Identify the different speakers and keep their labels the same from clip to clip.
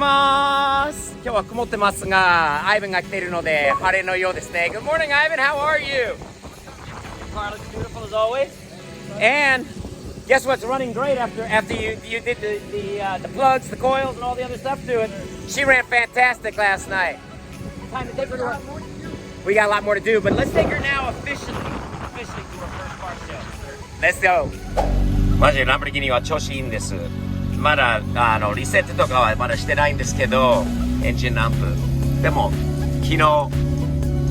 Speaker 1: ます。今日は曇ってますが、アイヴンが来ているので晴れのようですね。Good morning, Ivan. How are you? Car looks beautiful as always. And guess what's running great after you did the plugs, the coils, and all the other stuff to it. She ran fantastic last night. Time to take her to her. We got a lot more to do, but let's take her now officially to her first car show. Let's go. マジでランボルギーニは調子いいんです。まだリセットとかはまだしてないんですけど、エンジンランプ。でも昨日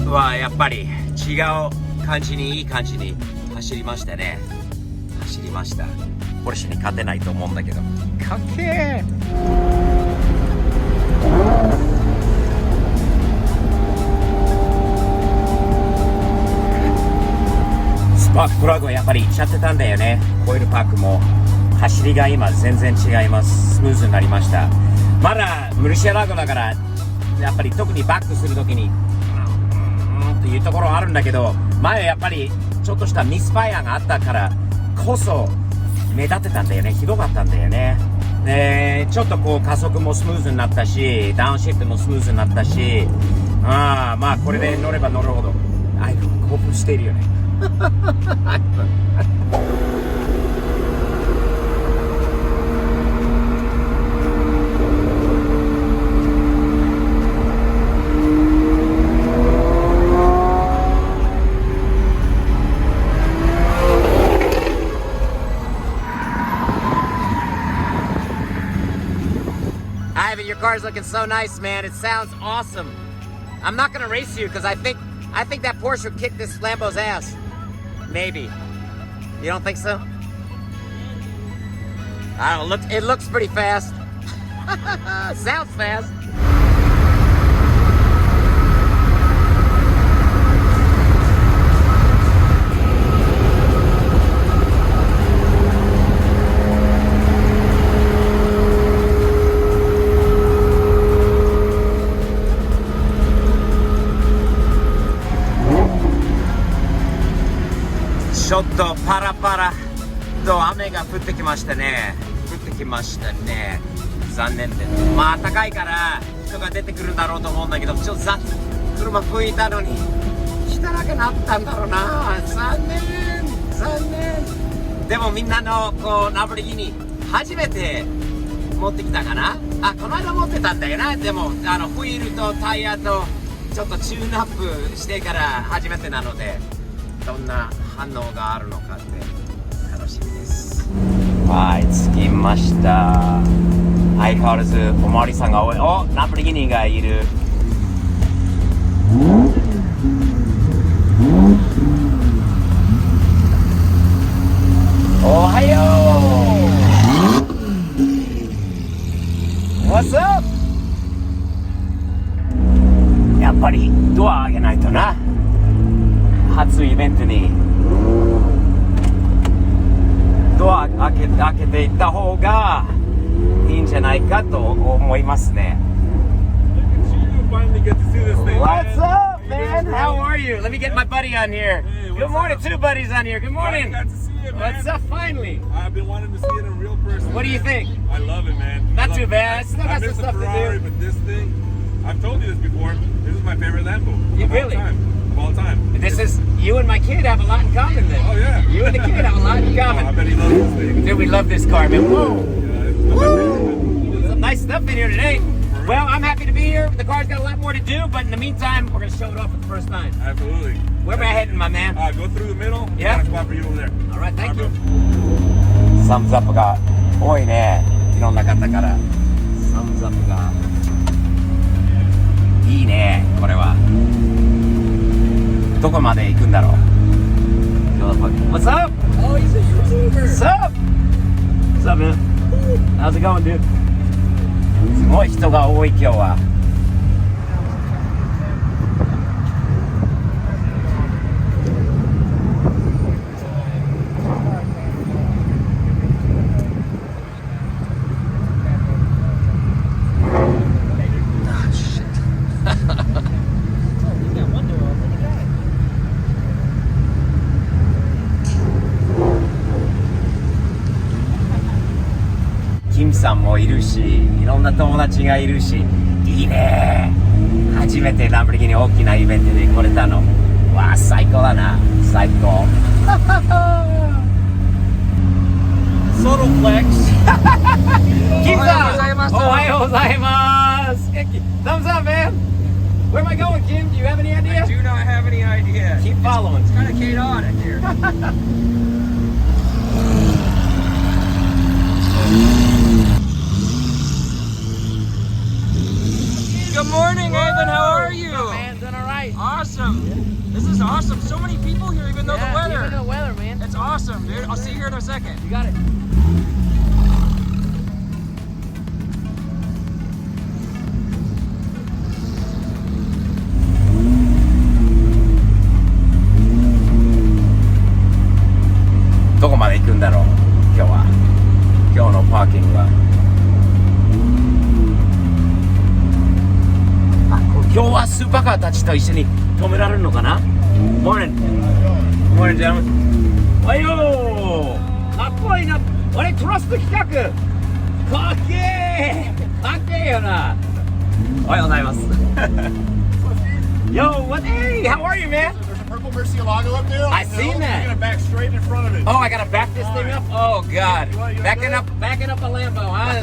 Speaker 1: はやっぱり違う感じにいい感じに走りましたね。走りました。ポルシェに勝てないと思うんだけど。かっけー。スパークプラグはやっぱりいっちゃってたんだよね。コイルパックも走りが今全然違います。スムーズになりました。まだムルシアラゴだからやっぱり特にバックするときにっていうところはあるんだけど、前はやっぱりちょっとしたミスファイアがあったからこそ目立ってたんだよね。ひどかったんだよね。でちょっとこう加速もスムーズになったし、ダウンシフトもスムーズになったし、まあこれで乗れば乗るほど興奮しているよね。Ivan, your car's looking so nice, man. It sounds awesome. I'm not gonna race you because I think that Porsche would kick this Lambo's ass. Maybe. You don't think so? I don't know. It looks pretty fast. Sounds fast.ちょっとパラパラと雨が降ってきましたね。残念で。まあ暖かいから人が出てくるだろうと思うんだけど、ちょっと車拭いたのに汚くなったんだろうな。残念。でもみんなのこうランボルギーニ初めて持ってきたかな。この間持ってたんだよな。でもホイールとタイヤとちょっとチューンアップしてから初めてなので、どんな反応があるのかって楽しみです。はい、着きました。相変わらずおまわりさんが多い。ランボルギーニがいる。おはよう。What's up？ やっぱりドア開けないとな。初イベントにドア開けていった方がいいんじゃないかと思いますね。What's up, man? How are you? Let me get my buddy on here. Good morning, two buddies on here. Good morning.
Speaker 2: Got to see it, man.
Speaker 1: What's up, finally?
Speaker 2: I've been wanting to see it in real person.
Speaker 1: What do you think?
Speaker 2: I love it, man.
Speaker 1: Not too bad. Still got some stuff to do.
Speaker 2: I miss the Ferrari, but this thing, I've told you this before. This is my favorite Lambo.
Speaker 1: Really?
Speaker 2: Of all time.
Speaker 1: This is you and my kid have a lot in common then.
Speaker 2: Oh yeah.
Speaker 1: You and the kid have a lot in common.
Speaker 2: I bet he loves this thing.
Speaker 1: Dude, we love this car, man. Whoa.
Speaker 2: Yeah, this is my favorite.
Speaker 1: Some nice stuff in here today. Well, I'm happy to be here. The car's got a lot more to do, but in the meantime, we're gonna show it off for the first time.
Speaker 2: Absolutely.
Speaker 1: Where am I heading, my man?
Speaker 2: Go through the middle.
Speaker 1: Yeah.
Speaker 2: Got a spot for you over there.
Speaker 1: All right, thank you.
Speaker 3: サムズアップが多いね。いろんな方からサムズアップがいいね。これはどこまで行くんだろう。
Speaker 1: What's up?
Speaker 4: Oh, he's a YouTuber.
Speaker 1: What's up? What's up, man? How's it going, dude?
Speaker 3: すごい人が多い今日は。さんもいるし、いろんな友達がいるし、いいね。初めてランボルギーニ大きなイベントで来れたの。わあ、最高だな。最高。
Speaker 1: ソロフレックス。キム
Speaker 3: おはようございます。
Speaker 1: おはようございます。Thumbs up, man. Where am I going, Kim? Do you have any idea?
Speaker 2: Do not have any idea.
Speaker 1: Keep following.
Speaker 2: It's kind of chaotic here. Good morning, Evan. How are you?
Speaker 1: Man, doing all right.
Speaker 2: Awesome. This is awesome. So many people here, even though the weather.
Speaker 1: Even the weather, man.
Speaker 2: It's awesome, dude. I'll see you here in a second.
Speaker 1: You got it.
Speaker 3: どこまで行くんだろう今日のパーキングは。今日はスーパーカーたちと一緒に止められるのかな。 Morning Morning gentlemen。 おはよう。かっこいいな。あれトラスト企画かっけーかっけーよな。おはようございます。Yo, what? Hey, how are you, man?
Speaker 4: There's a purple Murcielago up there.
Speaker 3: I seen that.
Speaker 4: You're gonna back straight in front of it.
Speaker 3: Oh, I gotta back this thing up. Oh God,
Speaker 4: You wanna
Speaker 3: backing
Speaker 4: do it?
Speaker 3: up a Lambo, huh?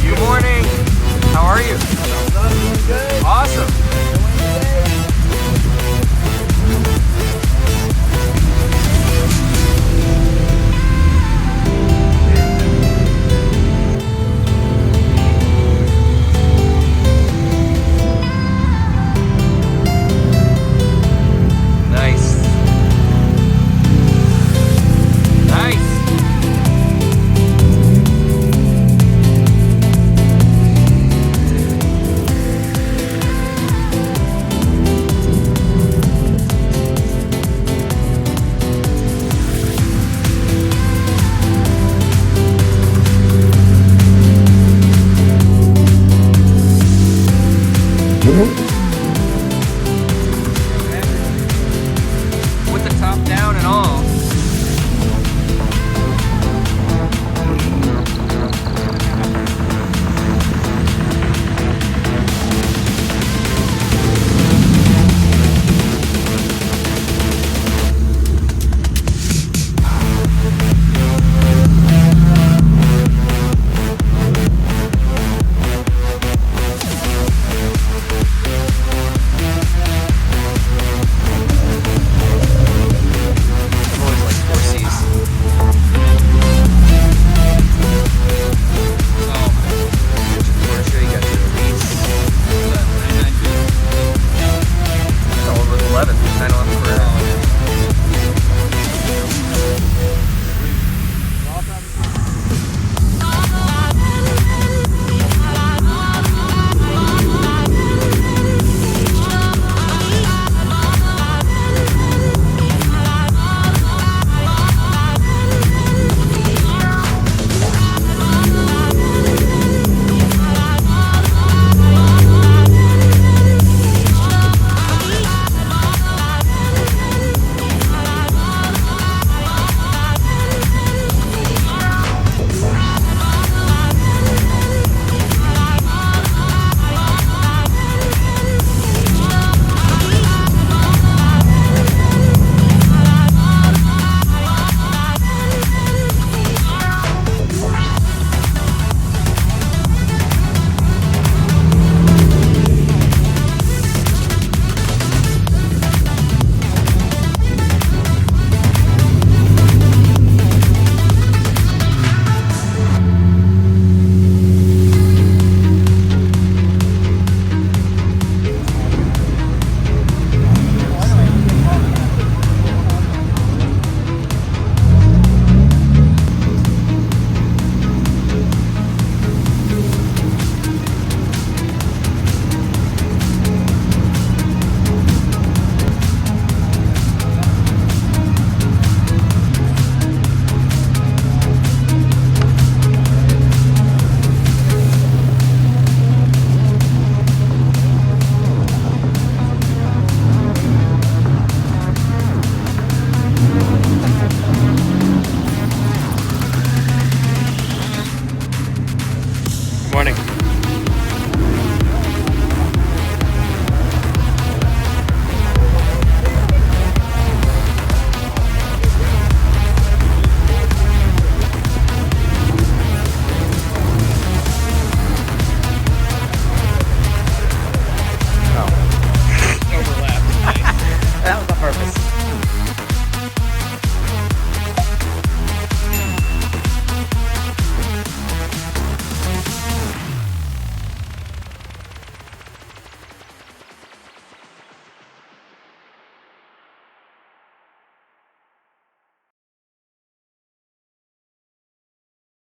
Speaker 2: Good morning. How are you? Awesome. Nice. Nice. With the top down and all. I've always liked horsies. Oh, Porsche, you got your Elise. It's all over the 11, 911 Carrera.